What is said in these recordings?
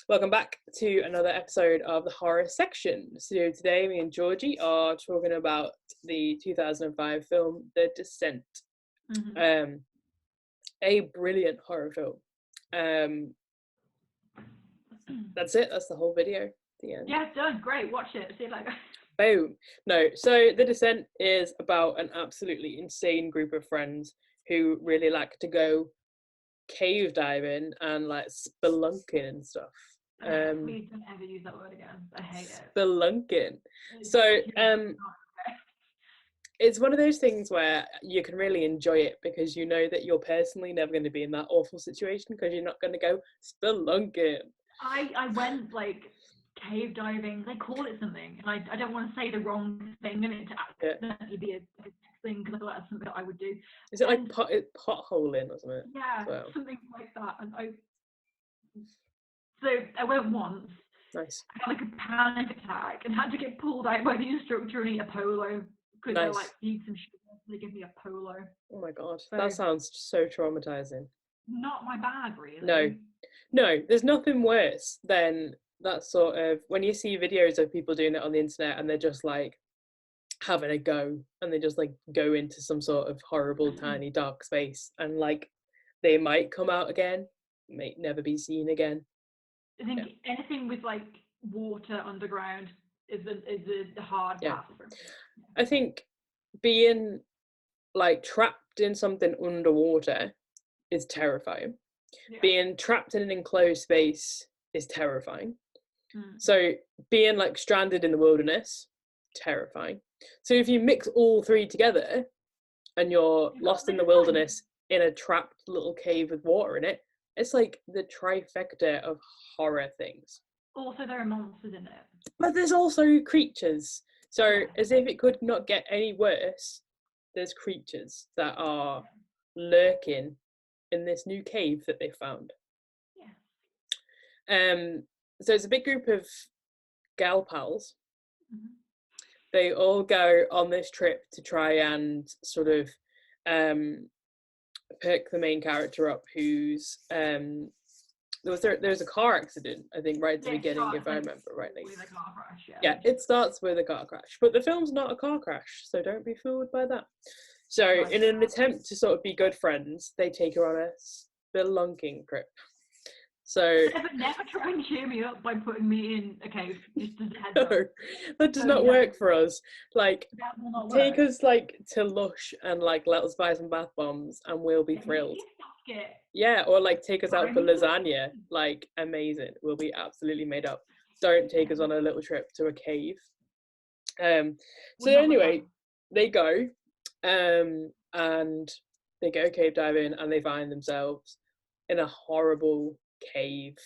Welcome back to another episode of the horror section. So today me and Georgie are talking about the 2005 film The Descent. A brilliant horror film. That's it, that's the whole video. The end. Yeah, done. Great. Watch it. See you later. Boom. No, so The Descent is about an absolutely insane group of friends who really like to go cave diving and like spelunking and stuff. Please don't ever use that word again. I hate it. Spelunking. So it's one of those things where you can really enjoy it because you know that you're personally never going to be in that awful situation because you're not going to go spelunking. I went like cave diving. They call it something, and I don't want to say the wrong thing and it to accidentally be a thing because I thought that's something that I would do. Is it like potholing or something? Yeah, something like that. And so I went once. Nice. I had like a panic attack and had to get pulled out by the instructor and eat a polo because they're like, need some sugar. They give me a polo. Oh my god, so, that sounds so traumatizing. Not my bag, really. No, there's nothing worse than that sort of when you see videos of people doing it on the internet and they're just like having a go and they just like go into some sort of horrible tiny dark space and like they might come out again, may never be seen again. I think anything with like water underground is a hard pass for me. I think being like trapped in something underwater is terrifying. Being trapped in an enclosed space is terrifying. So being like stranded in the wilderness, terrifying. So if you mix all three together and you're lost in the wilderness in a trapped little cave with water in it, it's like the trifecta of horror things. Also, there are monsters in it. But there's also creatures. So as if it could not get any worse, there's creatures that are lurking in this new cave that they found. So it's a big group of gal pals. They all go on this trip to try and sort of pick the main character up who's there was a car accident, I think, right at the beginning, if I remember rightly. With a car crash, yeah, it starts with a car crash, but the film's not a car crash, so don't be fooled by that. So in an attempt to sort of be good friends, they take her on a spelunking trip. So never try and cheer me up by putting me in a cave. Just as a heads up. No, that does not work for us. Like, take us like to Lush and like let us buy some bath bombs and we'll be thrilled. Yeah, or like take us out for lasagna. Like, amazing. We'll be absolutely made up. Don't take us on a little trip to a cave. So anyway, they go and they go cave diving and they find themselves in a horrible cave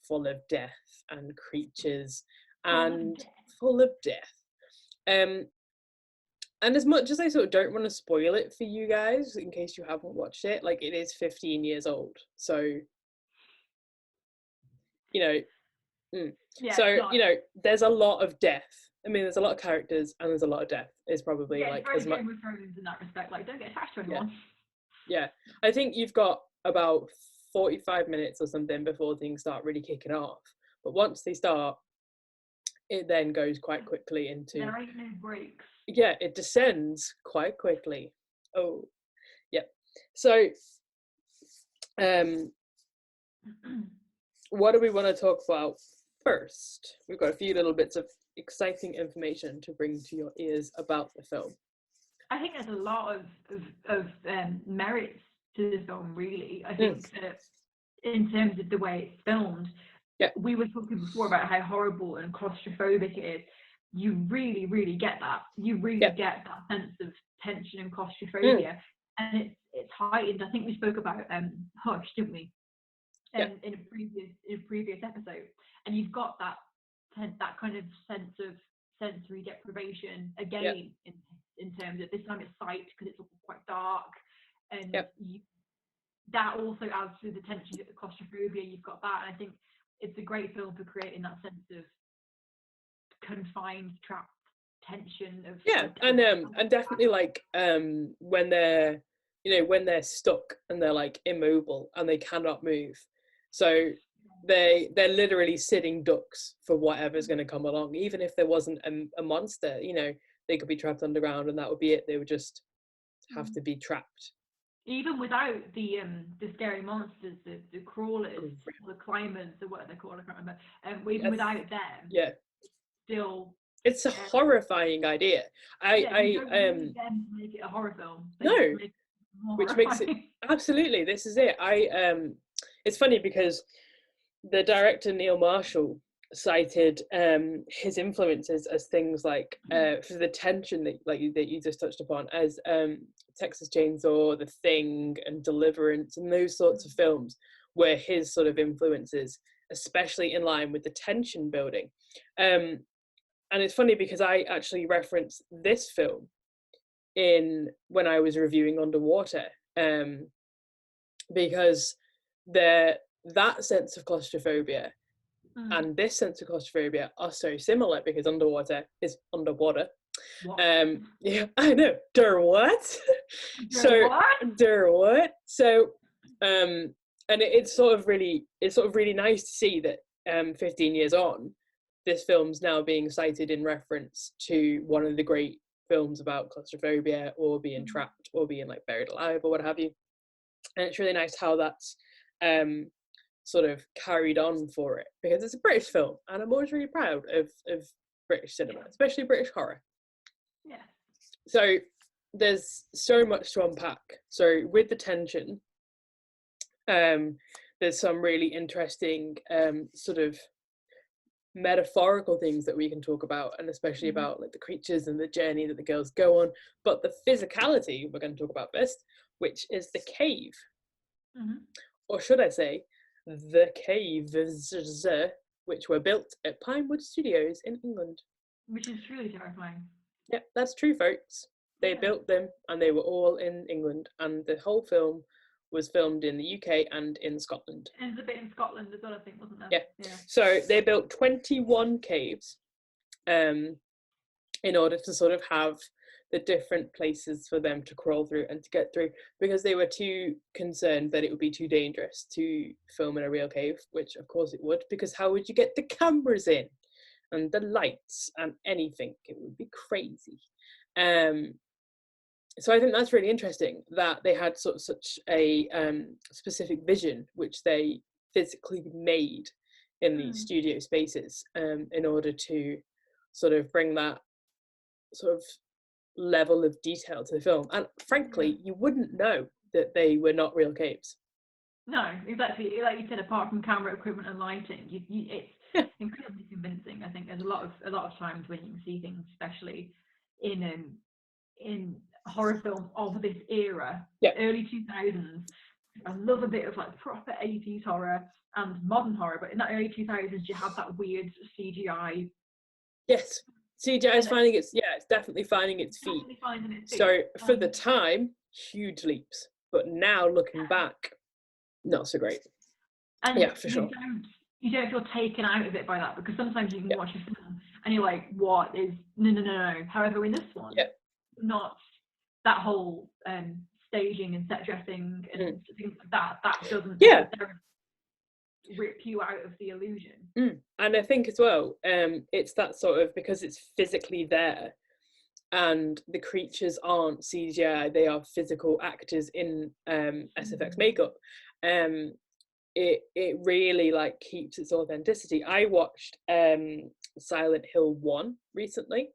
full of death and creatures and full of death. And as much as I sort of don't want to spoil it for you guys in case you haven't watched it, like it is 15 years old, so you know there's a lot of death. I mean, there's a lot of characters and there's a lot of death. It's probably like as much in that respect, like don't get attached to anyone. Yeah, I think you've got about 45 minutes or something before things start really kicking off, but once they start, it then goes quite quickly into there ain't no breaks. Yeah, it descends quite quickly. Oh yeah. So what do we want to talk about first? We've got a few little bits of exciting information to bring to your ears about the film. I think there's a lot of merits to the film, really. I think that in terms of the way it's filmed, we were talking before about how horrible and claustrophobic it is. You really, really get that. You really get that sense of tension and claustrophobia, and it's heightened. I think we spoke about Hush, didn't we? In a previous episode, and you've got that kind of sense of sensory deprivation again in terms of this time it's sight because it's quite dark, and that also adds to the tension, the claustrophobia. You've got that, and I think it's a great film for creating that sense of confined, trapped tension of and definitely like when they're stuck and they're like immobile and they cannot move. So they're literally sitting ducks for whatever's going to come along. Even if there wasn't a monster, you know, they could be trapped underground and that would be it. They would just have to be trapped. Even without the scary monsters, the crawlers, the climbers, or whatever they're called, I can't remember. Even without them, still. It's a horrifying idea. You don't need them to make it a horror film. No, which makes it absolutely. This is it. It's funny because the director Neil Marshall cited his influences as things like for the tension that you just touched upon, as Texas Chainsaw, The Thing, and Deliverance, and those sorts of films were his sort of influences, especially in line with the tension building. And it's funny because I actually referenced this film when I was reviewing Underwater, because that sense of claustrophobia and this sense of claustrophobia are so similar, because Underwater is underwater. Yeah, I know. What? What? So, and it's sort of really nice to see that 15 years on, this film's now being cited in reference to one of the great films about claustrophobia or being trapped or being like buried alive or what have you. And it's really nice how that's sort of carried on for it, because it's a British film and I'm always really proud of British cinema, especially British horror. Yeah. So there's so much to unpack. So with the tension, there's some really interesting sort of metaphorical things that we can talk about, and especially about like the creatures and the journey that the girls go on, but the physicality we're going to talk about first, which is the cave, or should I say the caves, which were built at Pinewood Studios in England, which is truly terrifying. Yeah, that's true, folks. They built them and they were all in England, and the whole film was filmed in the UK and in Scotland. And there's a bit in Scotland as well, I think, wasn't there? Yeah. So they built 21 caves in order to sort of have the different places for them to crawl through and to get through, because they were too concerned that it would be too dangerous to film in a real cave, which of course it would, because how would you get the cameras in and the lights and anything? It would be crazy. So I think that's really interesting that they had such a specific vision, which they physically made in these studio spaces in order to sort of bring that sort of level of detail to the film. And frankly, you wouldn't know that they were not real caves. No, exactly. Like you said, apart from camera equipment and lighting, it's incredibly convincing. I think there's a lot of times when you can see things, especially in horror films of this era, early 2000s. I love a bit of like proper 80s horror and modern horror, but in that early 2000s you have that weird CGI. Yes, CGI is finding its it's definitely finding its feet. So for the time, huge leaps, but now looking back, not so great. And for sure. You don't feel taken out of it by that, because sometimes you can watch a film and you're like, what is no. However, in this one, not that whole staging and set dressing and things like that doesn't rip you out of the illusion. And I think as well, it's that sort of, because it's physically there and the creatures aren't CGI, they are physical actors in SFX makeup. It really like keeps its authenticity. I watched Silent Hill 1 recently,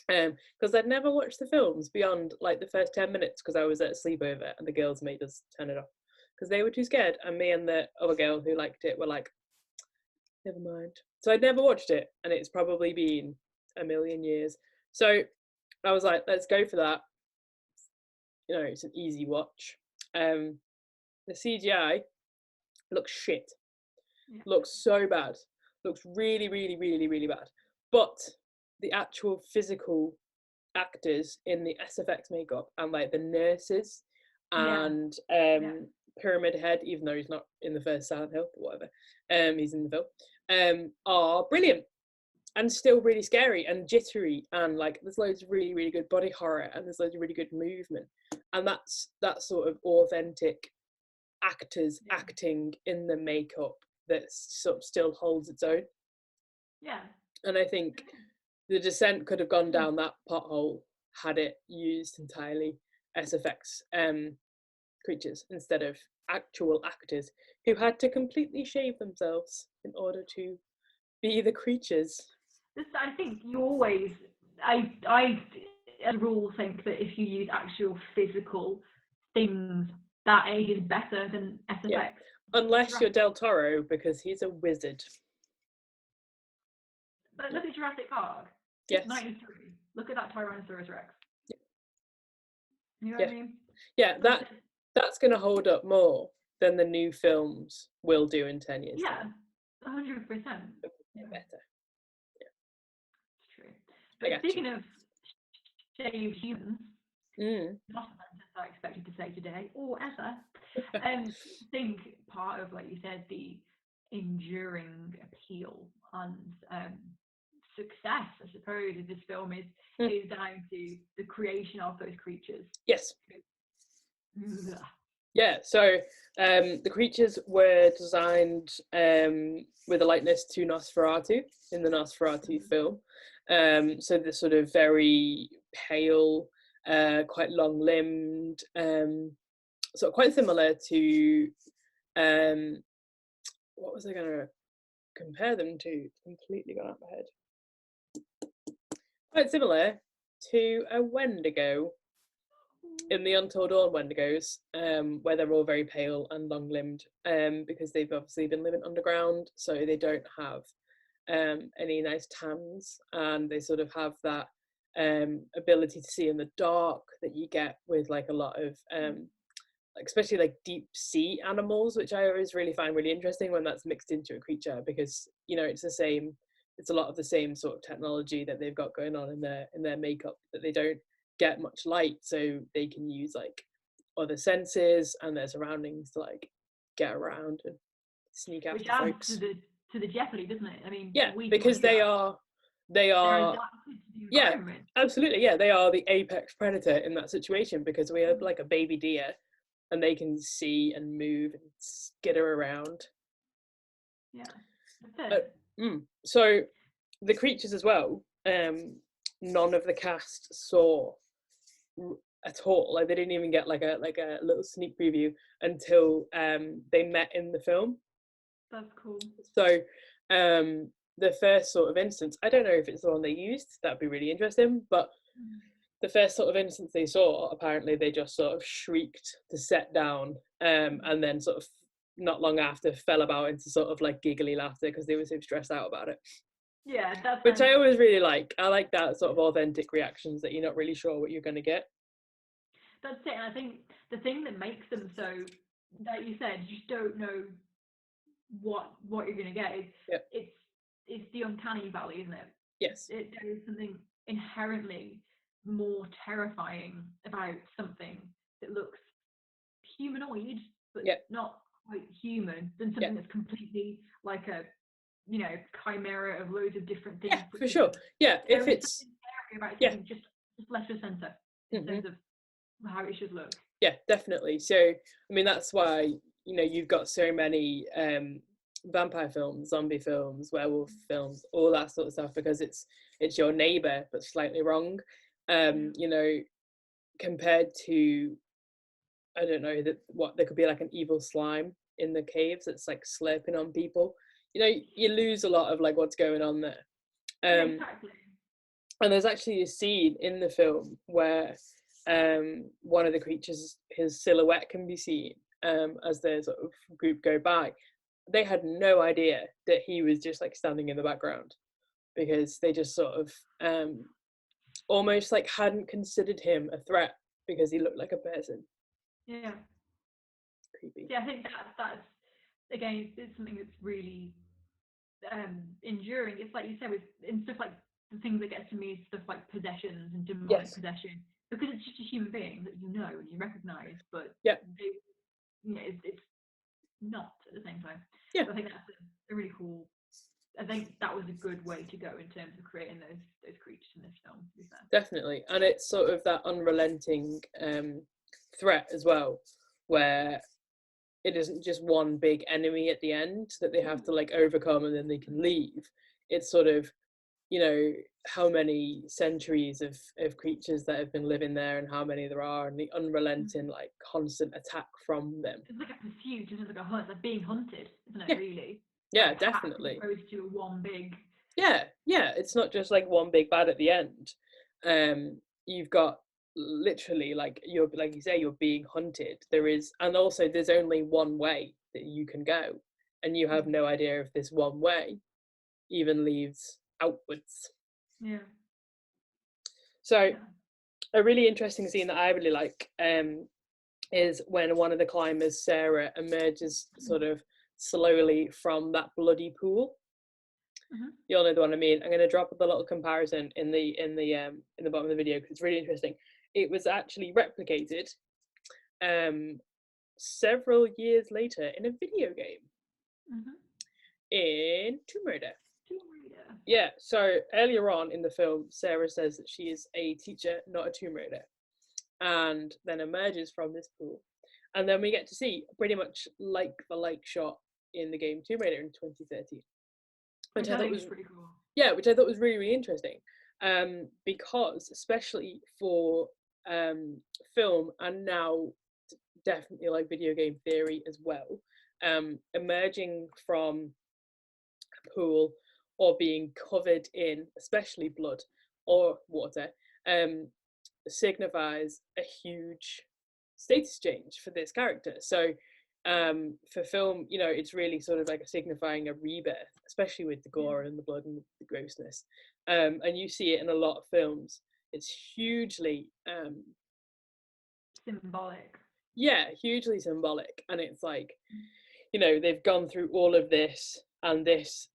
because I'd never watched the films beyond like the first 10 minutes, because I was at a sleepover and the girls made us turn it off because they were too scared, and me and the other girl who liked it were like, never mind. So I'd never watched it, and it's probably been a million years. So I was like, let's go for that. You know, it's an easy watch. The CGI looks shit. Looks so bad. Looks really, really, really, really bad. But the actual physical actors in the SFX makeup and like the nurses and Pyramid Head, even though he's not in the first Silent Hill, but whatever, he's in the film, are brilliant and still really scary and jittery, and like there's loads of really, really good body horror and there's loads of really good movement, and that's that sort of authentic actors acting in the makeup that sort of still holds its own. Yeah. And I think The Descent could have gone down that pothole had it used entirely SFX creatures instead of actual actors who had to completely shave themselves in order to be the creatures. I think you always, I as a rule think that if you use actual physical things, that age is better than SFX. Yeah. Unless you're Del Toro, because he's a wizard. But look at Jurassic Park. Yes. 93. Look at that Tyrannosaurus Rex. Yeah. You know what I mean? Yeah, that's going to hold up more than the new films will do in 10 years. Yeah, 100%. Better. Yeah. It's true. But speaking of shaved humans, not a sentence I expected to say today or ever, I think part of, like you said, the enduring appeal and success, I suppose, of this film is down to the creation of those creatures. Yes. Yeah, so the creatures were designed with a likeness to Nosferatu in the Nosferatu film. So the sort of very pale, quite long-limbed, sort of quite similar to what was I going to compare them to? Completely gone out of my head. Quite similar to a Wendigo in the Untold Dawn Wendigos, where they're all very pale and long-limbed, because they've obviously been living underground, so they don't have any nice tans, and they sort of have that ability to see in the dark that you get with like a lot of like especially like deep sea animals, which I always really find really interesting when that's mixed into a creature, because you know it's a lot of the same sort of technology that they've got going on in their makeup, that they don't get much light, so they can use like other senses and their surroundings to like get around and sneak after folks. To the jeopardy, doesn't it? I mean, yeah, because they are yeah, absolutely, yeah, they are the apex predator in that situation, because we have like a baby deer and they can see and move and skitter around. Yeah. So the creatures as well, none of the cast saw at all. Like they didn't even get like a little sneak preview until they met in the film. That's cool. So the first sort of instance, I don't know if it's the one they used, that'd be really interesting, but the first sort of instance they saw, apparently they just sort of shrieked the set down, and then sort of not long after fell about into sort of like giggly laughter because they were so stressed out about it. Yeah, that's which I always really like. I like that sort of authentic reactions that you're not really sure what you're going to get. That's it. And I think the thing that makes them so, like you said, you just don't know what you're going to get. It's the uncanny valley, isn't it? Yes. There is something inherently more terrifying about something that looks humanoid, but not quite human, than something that's completely like a, you know, chimera of loads of different things. Yeah, for sure. Yeah, if it's about something just left of center in terms of how it should look. Yeah, definitely. So I mean, that's why, you know, you've got so many vampire films, zombie films, werewolf films, all that sort of stuff, because it's your neighbor but slightly wrong. You know, compared to, I don't know, there could be like an evil slime in the caves that's like slurping on people. You know, you lose a lot of like what's going on there. Exactly. And there's actually a scene in the film where one of the creatures, his silhouette can be seen as the sort of group go by. They had no idea that he was just like standing in the background, because they just sort of almost like hadn't considered him a threat because he looked like a person. Yeah. Creepy. Yeah, I think that's again, it's something that's really enduring. It's like you said, with in stuff like the things that get to me, stuff like possessions and demonic possession, because it's just a human being that you know and you recognise, but they, you know, it's not at the same time. Yeah. So I think that's a really cool. I think that was a good way to go in terms of creating those creatures in this film, to be fair. Definitely, and it's sort of that unrelenting threat as well, where it isn't just one big enemy at the end that they have to like overcome and then they can leave. It's sort of, you know, how many centuries of creatures that have been living there and how many there are, and the unrelenting like constant attack from them. It's like a pursuit, it's like a hunt, like being hunted, isn't it? Really? Yeah, like, definitely. As opposed to one big. Yeah, it's not just like one big bad at the end. You've got literally like you're, like you say, you're being hunted. There is, and also there's only one way that you can go, and you have no idea if this one way even leads outwards. Yeah. So a really interesting scene that I really like is when one of the climbers, Sarah, emerges sort of slowly from that bloody pool. You'll know the one I mean. I'm going to drop the little comparison in the bottom of the video because it's really interesting. It was actually replicated several years later in a video game in Tomb Raider. Yeah, so earlier on in the film, Sarah says that she is a teacher, not a Tomb Raider, and then emerges from this pool. And then we get to see pretty much like the like shot in the game Tomb Raider in 2013. Which I thought was pretty cool. Yeah, which I thought was really, really interesting. Because especially for film and now definitely like video game theory as well, emerging from a pool or being covered in especially blood or water signifies a huge status change for this character. So for film, you know, it's really sort of like a signifying a rebirth, especially with the gore and the blood and the grossness. And you see it in a lot of films. It's hugely symbolic. Yeah, hugely symbolic. And it's like, you know, they've gone through all of this, and this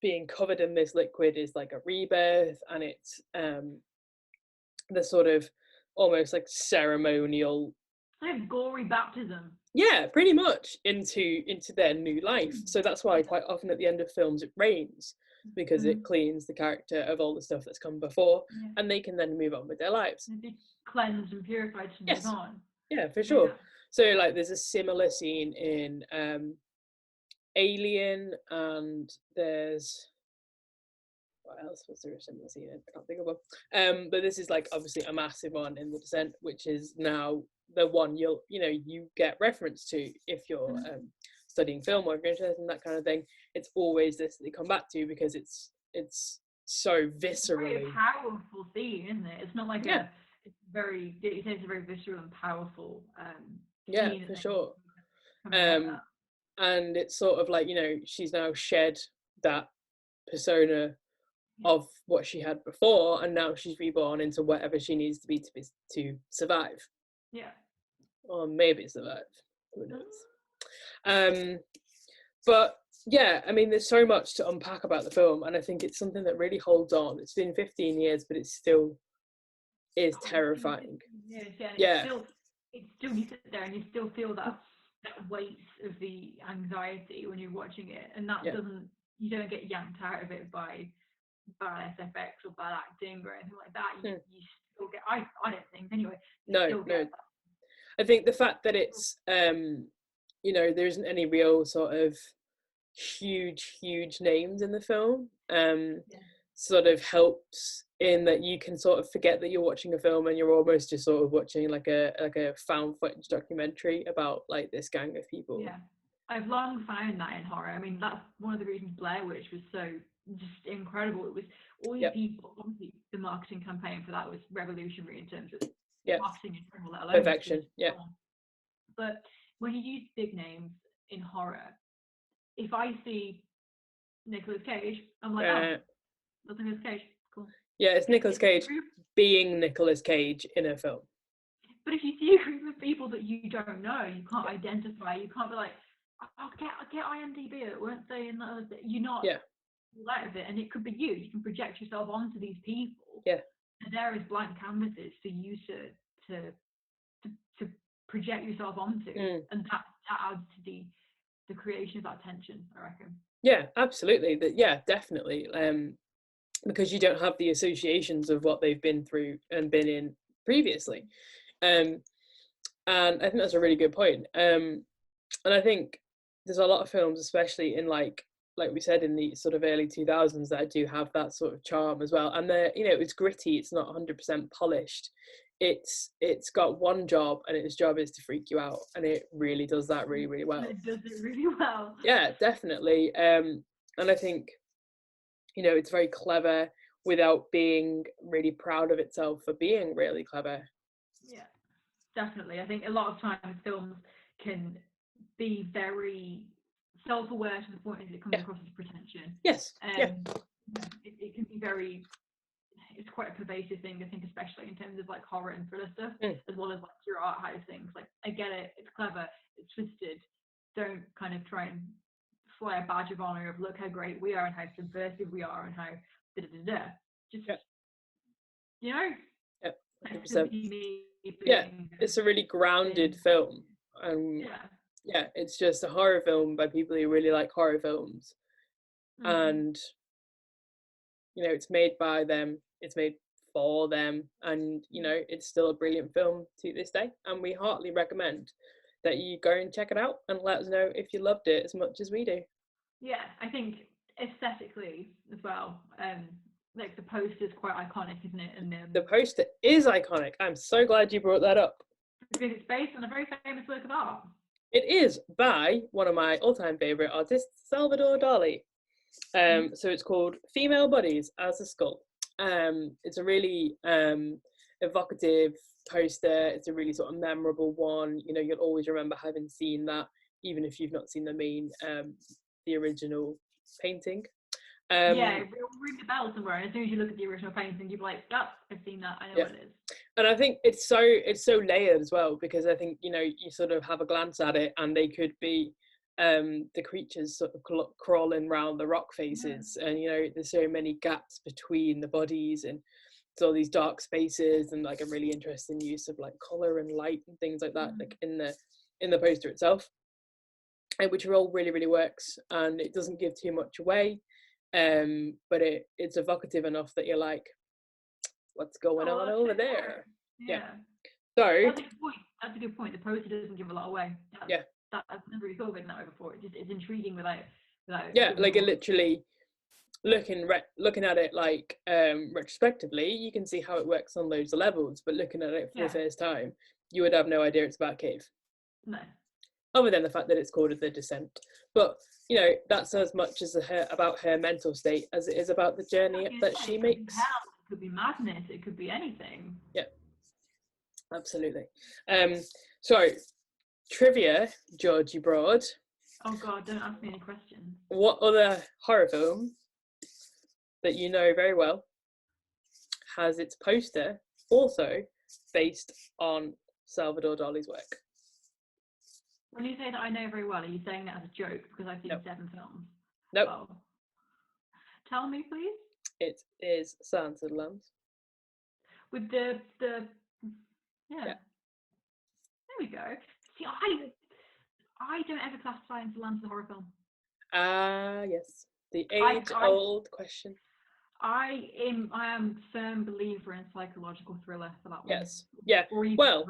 being covered in this liquid is like a rebirth, and it's the sort of almost like ceremonial, like gory baptism. Yeah, pretty much into their new life. So that's why quite often at the end of films it rains, because it cleans the character of all the stuff that's come before, and they can then move on with their lives. Be cleansed and purified to move on. Yeah, for sure. Yeah. So like there's a similar scene in Alien, and there's, what else was there a similar scene in? I can't think of one. But this is like obviously a massive one in The Descent, which is now the one you get reference to if you're studying film or if you're interested in that kind of thing. It's always this that they come back to because it's so viscerally. It's a powerful scene, isn't it? It's not like it's very. It's a very visceral and powerful. Scene, for sure. And it's sort of like, you know, she's now shed that persona of what she had before, and now she's reborn into whatever she needs to be to survive. Yeah. Or maybe survive. Who knows? But yeah, I mean, there's so much to unpack about the film, and I think it's something that really holds on. It's been 15 years, but it still is terrifying. Yeah. It's still you sit there and you still feel that weight of the anxiety when you're watching it, and that you don't get yanked out of it by bad SFX or bad acting or anything like that. You still get, I don't think anyway. No. I think the fact that it's you know, there isn't any real sort of huge names in the film sort of helps in that you can sort of forget that you're watching a film and you're almost just sort of watching like a found footage documentary about like this gang of people. Yeah, I've long found that in horror. I mean, that's one of the reasons Blair Witch was so just incredible. It was all these people. Obviously, the marketing campaign for that was revolutionary in terms of marketing in general, let alone perfection. But when you use big names in horror, if I see Nicolas Cage, I'm like, oh, that's Nicolas Cage. Cool. Yeah, it's Nicolas Cage being Nicolas Cage in a film. But if you see a group of people that you don't know, you can't identify, you can't be like, I'll get IMDb, it weren't saying that, you're not out of it, and it could be you. You can project yourself onto these people. Yeah. And there is blank canvases for you to project yourself onto, and that adds to the creation of that tension, I reckon. Yeah, absolutely. Definitely. Because you don't have the associations of what they've been through and been in previously. And I think that's a really good point. And I think there's a lot of films, especially in like we said, in the sort of early 2000s, that do have that sort of charm as well. And they're, you know, it's gritty, it's not 100% polished. It's got one job, and its job is to freak you out, and it really does that really, really well. It does it really well. Yeah, definitely. And I think, you know, it's very clever without being really proud of itself for being really clever. Yeah, definitely. I think a lot of times films can be very self-aware to the point that it comes across as pretension. Yes. It can be very, it's quite a pervasive thing, I think, especially in terms of like horror and thriller stuff, as well as like your art high things. Like, I get it, it's clever, it's twisted. Don't kind of try and fly a badge of honor of look how great we are and how subversive we are and how da da da da. Just you know. Yeah. 100%. Yeah, it's a really grounded film. Yeah, it's just a horror film by people who really like horror films. And you know, it's made by them, it's made for them, and you know, it's still a brilliant film to this day, and we heartily recommend that you go and check it out and let us know if you loved it as much as we do. Yeah, I think aesthetically as well, like the poster is quite iconic, isn't it? And the poster is iconic. I'm so glad you brought that up, because it's based on a very famous work of art. It is by one of my all-time favorite artists, Salvador Dali. So it's called Female Bodies as a Skull. It's a really evocative poster. It's a really sort of memorable one. You know, you'll always remember having seen that, even if you've not seen the original painting. Yeah, it will ring the bell somewhere. And as soon as you look at the original painting, you'll be like, "Oh, I've seen that. I know what it is." And I think it's so layered as well, because I think, you know, you sort of have a glance at it, and they could be the creatures sort of crawling around the rock faces, and you know, there's so many gaps between the bodies, and it's all these dark spaces, and like a really interesting use of like color and light and things like that, like in the poster itself, which all really, really works, and it doesn't give too much away. But it's evocative enough that you're like, what's going on over there? Yeah. So that's a good point. That's a good point. The poster doesn't give a lot away. I've never really thought of it that way before. It's intriguing without like it literally looking at it like retrospectively, you can see how it works on loads of levels, but looking at it for the first time, you would have no idea it's about a cave. No. Other than the fact that it's called The Descent. But you know, that's as much as about her mental state as it is about the journey that she makes. Hell, it could be madness, it could be anything. Yeah, absolutely. So trivia, Georgie Broad. Oh God, don't ask me any questions. What other horror film that you know very well has its poster also based on Salvador Dali's work? When you say that I know very well, are you saying that as a joke because I've seen 7 films? Nope. Oh. Tell me, please. It is Silence of the Lambs. With the There we go. See, I don't ever classify Silence of the Lambs as a horror film. Yes. The age-old question. I am a firm believer in psychological thriller for that one. Yes. Yeah. Well,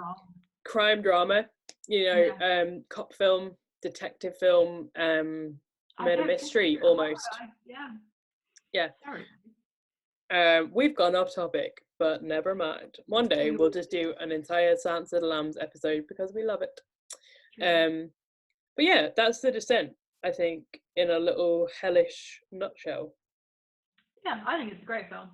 crime drama, you know, cop film, detective film, murder mystery almost. Yeah. Sorry. We've gone off topic, but never mind. One day we'll just do an entire Silence of the Lambs episode because we love it. But yeah, that's The Descent, I think, in a little hellish nutshell. Yeah, I think it's a great film.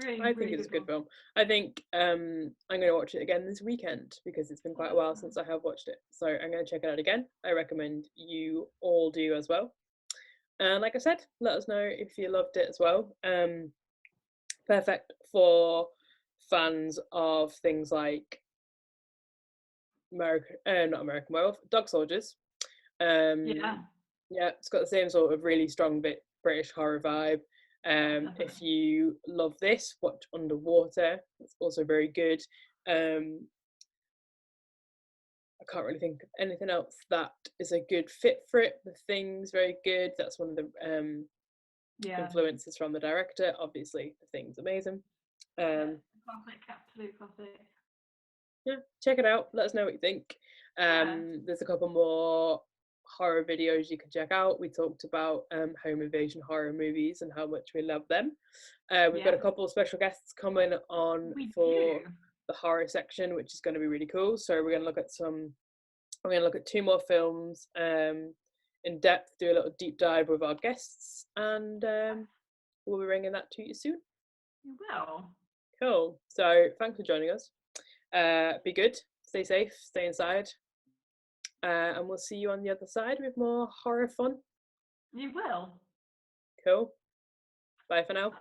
I think it's a good film. I think I'm going to watch it again this weekend because it's been quite a while since I have watched it. So I'm going to check it out again. I recommend you all do as well. And like I said, let us know if you loved it as well. Perfect for fans of things like not American Werewolf, Dog Soldiers. Yeah, it's got the same sort of really strong British horror vibe. If you love this, watch Underwater. It's also very good. I can't really think of anything else that is a good fit for it. The Thing's very good. That's one of the influences from the director. Obviously, The Thing's amazing. Classic, absolute classic. Yeah, check it out. Let us know what you think. There's a couple more horror videos you can check out. We talked about home invasion horror movies and how much we love them. We've got a couple of special guests coming on for the horror section, which is going to be really cool. So we're going to look at two more films in depth, do a little deep dive with our guests, and we'll be bringing that to you soon. You will. Cool. So thanks for joining us. Be good, stay safe, stay inside, and we'll see you on the other side with more horror fun. You will. Cool. Bye for now.